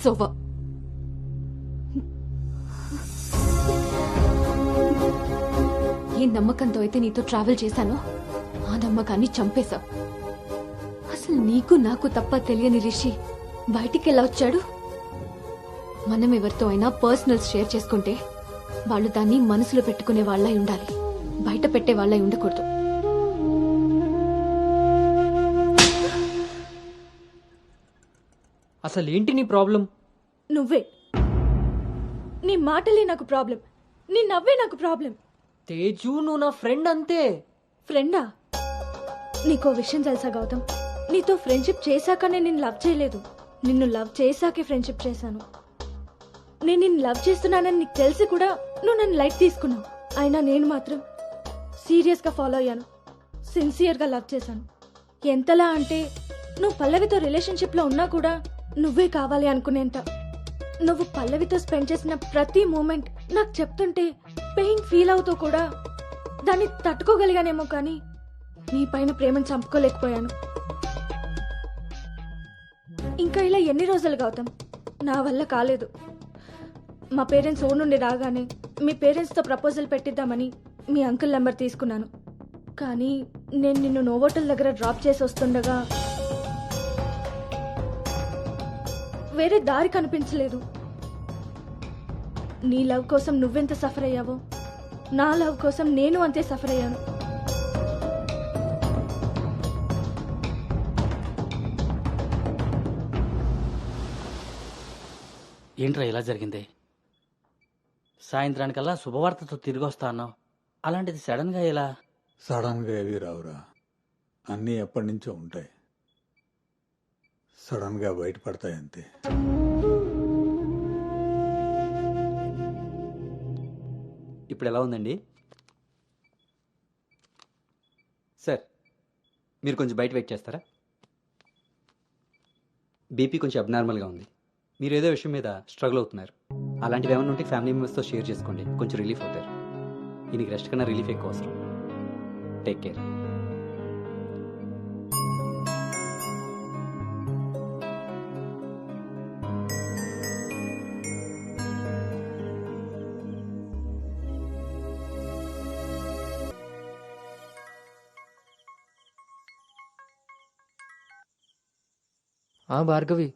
It's over. ఏ నమ్మకంతో అయితే నీతో ట్రావెల్ చేశానో ఆ నమ్మకాన్ని చంపేశావు. అసలు నీకు నాకు తప్ప తెలియని రిషి బయటికి ఎలా వచ్చాడు? మనం ఎవరితో అయినా పర్సనల్స్ షేర్ చేసుకుంటే వాళ్ళు దాన్ని మనసులో పెట్టుకునే వాళ్ళై ఉండాలి, బయట పెట్టే వాళ్ళై ఉండకూడదు. అసలు ఏంటి నీ ప్రాబ్లం? నువ్వే. నీ మాటలే నాకు ప్రాబ్లం, నీ నవ్వే నాకు ప్రాబ్లం. తేజు, నువ్వు నా ఫ్రెండ్ అంతే. ఫ్రెండా? నీకో విషయం తెలుసా గౌతమ్, నీతో ఫ్రెండ్షిప్ చేశాకనే నేను లవ్ చేయలేదు, నిన్ను లవ్ చేశాకే ఫ్రెండ్షిప్ చేశాను. నేను నిన్ను లవ్ చేస్తున్నానని నీకు తెలిసి కూడా నువ్వు నన్ను లైట్ తీసుకున్నావు. అయినా నేను మాత్రం సీరియస్గా ఫాలో అయ్యాను, సిన్సియర్గా లవ్ చేశాను. ఎంతలా అంటే నువ్వు పల్లవితో రిలేషన్షిప్లో ఉన్నా కూడా నువ్వే కావాలి అనుకునేంత. నువ్వు పల్లవితో స్పెండ్ చేసిన ప్రతి మూమెంట్ నాకు చెప్తుంటే పెయిన్ ఫీల్ అవుతూ కూడా దాన్ని తట్టుకోగలిగానేమో, కానీ నీ పైన ప్రేమను చంపుకోలేకపోయాను. ఇంకా ఇలా ఎన్ని రోజులు గౌతమ్? నా వల్ల కాలేదు. మా పేరెంట్స్ ఊరు నుండి రాగానే మీ పేరెంట్స్తో ప్రపోజల్ పెట్టిద్దామని మీ అంకుల్ నెంబర్ తీసుకున్నాను. కానీ నేను నిన్ను నోవోటల్ దగ్గర డ్రాప్ చేసి వస్తుండగా వేరే దారి కనిపించలేదు. నీ లవ్ కోసం నువ్వెంత సఫర్ అయ్యావో నా లవ్ కోసం నేను అంతే సఫర్ అయ్యాను. ఏంట్రా ఇలా జరిగింది? సాయంత్రానికల్లా శుభవార్తతో తిరిగి వస్తా అన్నావు, అలాంటిది సడన్గా ఎలా? సడన్గా ఏవి రావురా, అన్నీ ఎప్పటి నుంచో ఉంటాయి, సడన్గా బయటపడతాయి అంతే. ఇప్పుడు ఎలా ఉందండి సార్? మీరు కొంచెం బయట వెయిట్ చేస్తారా? బీపీ కొంచెం అబ్నార్మల్గా ఉంది. మీరు ఏదో విషయం మీద స్ట్రగుల్ అవుతున్నారు. అలాంటివి ఏమైనా ఉంటే ఫ్యామిలీ మెంబర్స్తో షేర్ చేసుకోండి, కొంచెం రిలీఫ్ అవుతారు. ఈయనకి రెస్ట్ కన్నా రిలీఫ్ ఎక్కువ అవసరం. Take care. భార్గవి,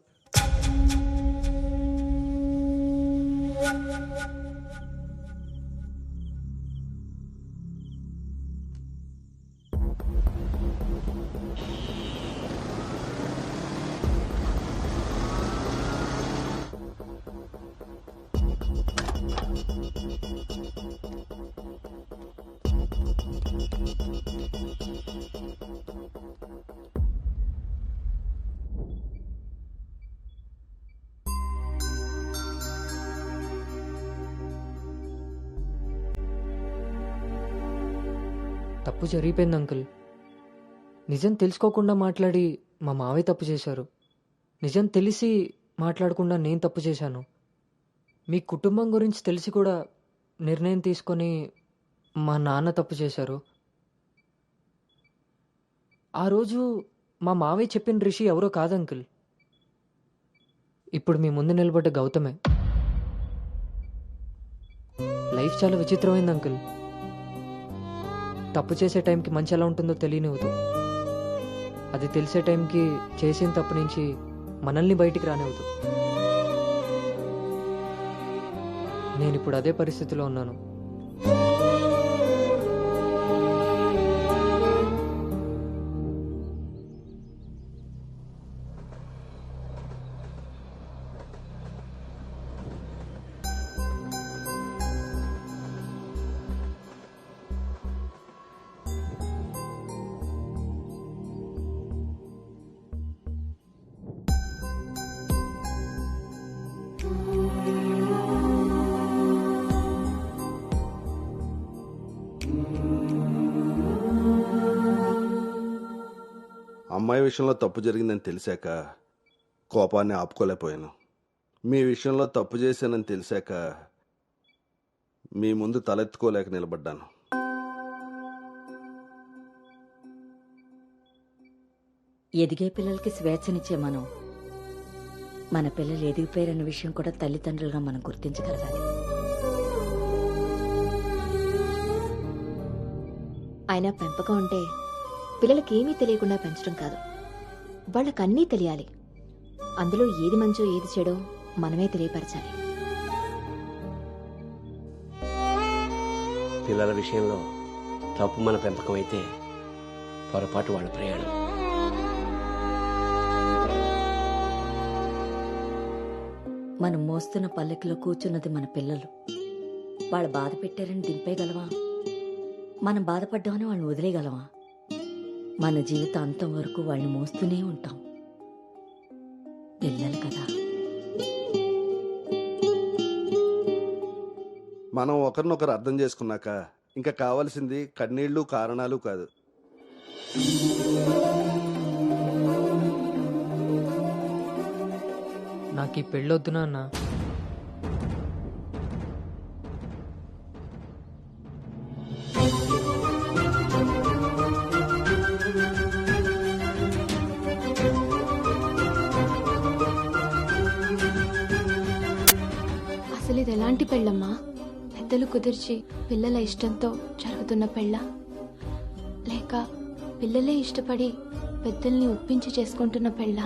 తప్పు జరిగిపోయింది అంకుల్. నిజం తెలుసుకోకుండా మాట్లాడి మా మావయ్య తప్పు చేశారు. నిజం తెలిసి మాట్లాడకుండా నేను తప్పు చేశాను. మీ కుటుంబం గురించి తెలిసి కూడా నిర్ణయం తీసుకొని మా నాన్న తప్పు చేశారు. ఆ రోజు మా మావయ్య చెప్పిన రిషి ఎవరో కాదు అంకుల్, ఇప్పుడు మీ ముందు నిలబడ్డ గౌతమే. లైఫ్ చాలా విచిత్రమైంది అంకుల్. తప్పు చేసే టైంకి మంచి ఎలా ఉంటుందో తెలియనివ్వదు. అది తెలిసే టైంకి చేసిన తప్పు నుంచి మనల్ని బయటికి రానివ్వదు. నేను ఇప్పుడు అదే పరిస్థితిలో ఉన్నాను. అమ్మాయి విషయంలో తప్పు జరిగిందని తెలిసాక కోపాన్ని ఆపుకోలేకపోయాను. మీ విషయంలో తప్పు చేశానని తెలిసాక మీ ముందు తలెత్తుకోలేక నిలబడ్డాను. ఎదిగే పిల్లలకి స్వేచ్ఛనిచ్చే మనం మన పిల్లలు ఎదిగిపోయారన్న విషయం కూడా తల్లిదండ్రులుగా మనం గుర్తించగలగాలి. అయినా పెంపకం అంటే పిల్లలకి ఏమీ తెలియకుండా పెంచడం కాదు, వాళ్ళకి అన్నీ తెలియాలి. అందులో ఏది మంచో ఏది చెడో మనమే తెలియపరచాలి. పిల్లల విషయంలో తప్పు మన పెంపకం అయితే పొరపాటు వాళ్ళ ప్రయాణం. మనం మోస్తున్న పల్లెకిలో కూర్చున్నది మన పిల్లలు. వాళ్ళు బాధ పెట్టారని దింపేయగలవా? మనం బాధపడ్డామని వాళ్ళని వదిలేయగలవా? మన జీవితం అంతం వరకు వాళ్ళని మోస్తూనే ఉంటాం. పిల్లలు కదా. మనం ఒకరినొకరు అర్థం చేసుకున్నాక ఇంకా కావాల్సింది కన్నీళ్లు కారణాలు కాదు. నాకు ఈ పెళ్ళొద్దు నాన్న. అసలు ఇది ఎలాంటి పెళ్ళమ్మా? పెద్దలు కుదిర్చి పిల్లల ఇష్టంతో జరుగుతున్న పెళ్ళ, లేక పిల్లలే ఇష్టపడి పెద్దల్ని ఒప్పించి చేసుకుంటున్న పెళ్ళ?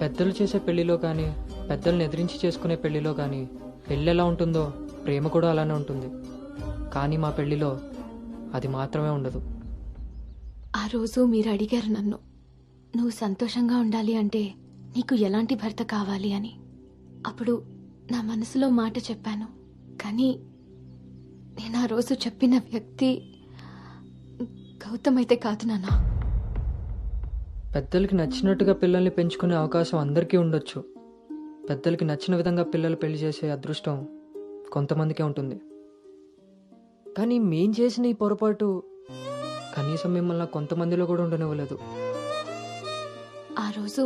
పెద్దలు చేసే పెళ్లిలో కానీ పెద్దల్ని ఎదిరించి చేసుకునే పెళ్లిలో కానీ పెళ్ళి ఎలా ఉంటుందో ప్రేమ కూడా అలానే ఉంటుంది. కానీ మా పెళ్లిలో అది మాత్రమే ఉండదు. ఆ రోజు మీరు అడిగారు నన్ను, నువ్వు సంతోషంగా ఉండాలి అంటే నీకు ఎలాంటి భర్త కావాలి అని. అప్పుడు నా మనసులో మాట చెప్పాను. కానీ నేను ఆ రోజు చెప్పిన వ్యక్తి గౌతమ్ అయితే కాదు నాన్న. పెద్దలకి నచ్చినట్టుగా పిల్లల్ని పెంచుకునే అవకాశం అందరికీ ఉండొచ్చు. పెద్దలకి నచ్చిన విధంగా పిల్లలు పెళ్లి చేసే అదృష్టం కొంతమందికే ఉంటుంది. కానీ మేం చేసిన ఈ పొరపాటు కనీసం మిమ్మల్ని కొంతమందిలో కూడా ఉండనివ్వలేదు. ఆ రోజు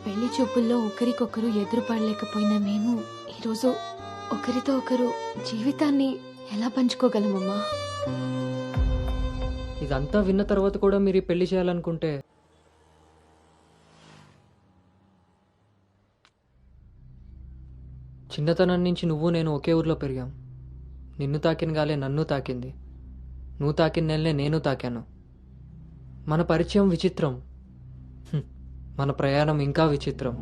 పెళ్లి చూపుల్లో ఒకరికొకరు ఎదురుపడలేకపోయినా మేము ఈరోజు ఒకరితో ఒకరు జీవితాన్ని ఎలా పంచుకోగలమమ్మా? ఇదంతా విన్న తర్వాత కూడా మీరు ఈ పెళ్లి చేయాలనుకుంటే చిన్నతనం నుంచి నువ్వు నేను ఒకే ఊర్లో పెరిగాం. నిన్ను తాకిన గాలే నన్ను తాకింది, నువ్వు తాకిన నెలనే నేను తాకాను. మన పరిచయం విచిత్రం, మన ప్రయాణం ఇంకా విచిత్రం.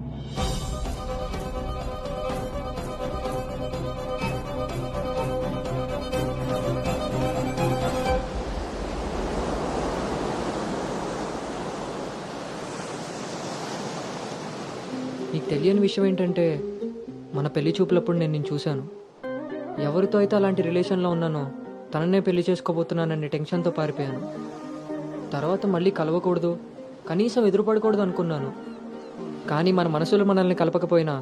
నీకు తెలియని విషయం ఏంటంటే మన పెళ్లి చూపులప్పుడు నేను నిన్ను చూశాను. ఎవరితో అయితే అలాంటి రిలేషన్లో ఉన్నానో తననే పెళ్లి చేసుకోబోతున్నానని టెన్షన్తో పారిపోయాను. తర్వాత మళ్ళీ కలవకూడదు, కనీసం ఎదురుపడకూడదు అనుకున్నాను. కానీ మన మనసులు మనల్ని కలపకపోయినా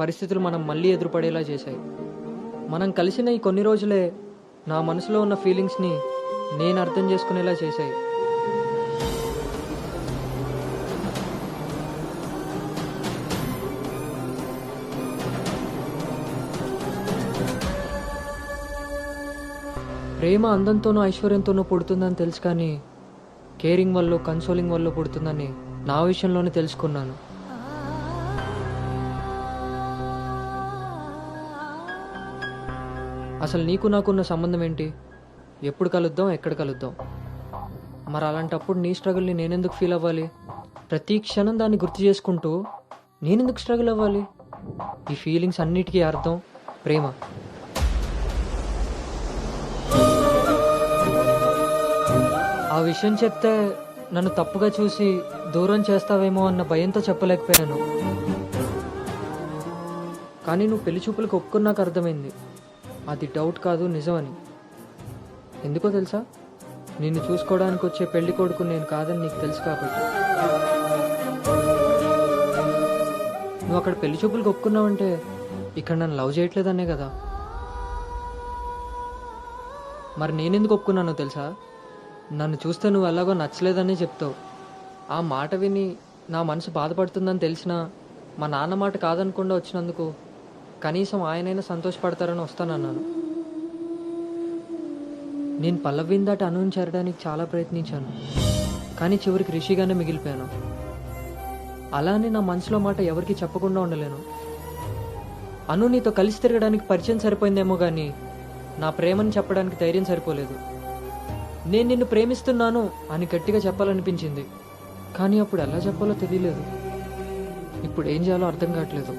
పరిస్థితులు మనం మళ్ళీ ఎదురుపడేలా చేశాయి. మనం కలిసిన ఈ కొన్ని రోజులే నా మనసులో ఉన్న ఫీలింగ్స్ని నేను అర్థం చేసుకునేలా చేశాయి. ప్రేమ అందంతోనూ ఐశ్వర్యంతోనూ పుడుతుందని తెలుసు, కానీ కేరింగ్ వల్ల కన్సోలింగ్ వల్ల పుడుతుందని నా విషయంలోనే తెలుసుకున్నాను. అసలు నీకు నాకున్న సంబంధం ఏంటి? ఎప్పుడు కలుద్దాం, ఎక్కడ కలుద్దాం? మరి అలాంటప్పుడు నీ స్ట్రగుల్ని నేనెందుకు ఫీల్ అవ్వాలి? ప్రతి క్షణం దాన్ని గుర్తు చేసుకుంటూ నేనెందుకు స్ట్రగుల్ అవ్వాలి? ఈ ఫీలింగ్స్ అన్నిటికీ అర్థం ప్రేమ. ఆ విషయం చెప్తే నన్ను తప్పుగా చూసి దూరం చేస్తావేమో అన్న భయంతో చెప్పలేకపోయాను. కానీ నువ్వు పెళ్లి చూపులకు ఒప్పుకున్నాక అర్థమైంది అది డౌట్ కాదు, నిజమని. ఎందుకో తెలుసా? నిన్ను చూసుకోవడానికి వచ్చే పెళ్లి కొడుకు నేను కాదని నీకు తెలుసు కాబట్టి. నువ్వు అక్కడ పెళ్లి చూపులకు ఒప్పుకున్నావంటే ఇక్కడ నన్ను లవ్ చేయట్లేదనే కదా. మరి నేనెందుకు ఒప్పుకున్నానో తెలుసా? నన్ను చూస్తే నువ్వు ఎలాగో నచ్చలేదని చెప్తావు. ఆ మాట విని నా మనసు బాధపడుతుందని తెలిసినా మా నాన్న మాట కాదనకుండా వచ్చినందుకు కనీసం ఆయనైనా సంతోషపడతారని వస్తానన్నాను. నేను పల్లవిని దాటి అనుని చేరడానికి చాలా ప్రయత్నించాను, కానీ చివరికి రిషిగానే మిగిలిపోయాను. అలానే నా మనసులో మాట ఎవరికి చెప్పకుండా ఉండలేను. అను నీతో కలిసి తిరగడానికి పరిచయం సరిపోయిందేమో కానీ నా ప్రేమని చెప్పడానికి ధైర్యం సరిపోలేదు. నేను నిన్ను ప్రేమిస్తున్నాను అని గట్టిగా చెప్పాలనిపించింది, కానీ అప్పుడు ఎలా చెప్పాలో తెలియలేదు. ఇప్పుడు ఏం చేయాలో అర్థం కావట్లేదు.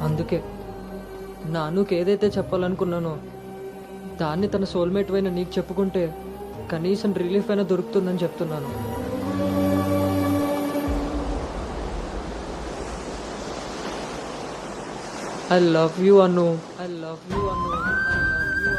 అందుకే నా అనుకి ఏదైతే చెప్పాలనుకున్నానో దాన్ని తన సోల్మేట్ అయిన నీకు చెప్పుకుంటే కనీసం రిలీఫ్ అయినా దొరుకుతుందని చెప్తున్నాను. I love you, Anu. I love you, Anu. I love you, Anu.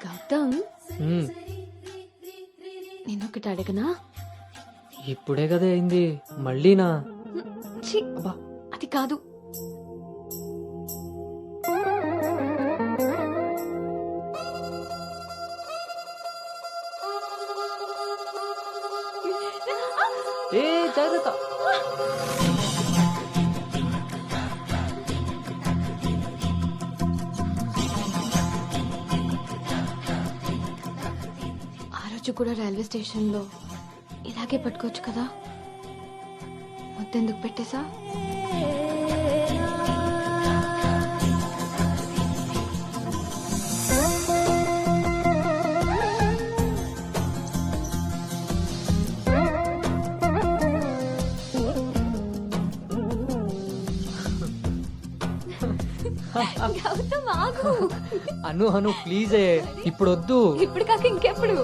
Gautam, నేనొకటి అడగనా? ఇప్పుడే కదా అయింది, మళ్ళీనా? ఛీ, అది కాదు. ఏ జాగ్రత్త. ఆ రోజు కూడా రైల్వే స్టేషన్లో ఇలాగే పట్టుకోవచ్చు కదా, ముద్దెందుకు పెట్టేశా? గౌతమ్ ఆగు. అను ప్లీజ్, ఇప్పుడు వద్దు. ఇప్పుడు కాక ఇంకెప్పుడు?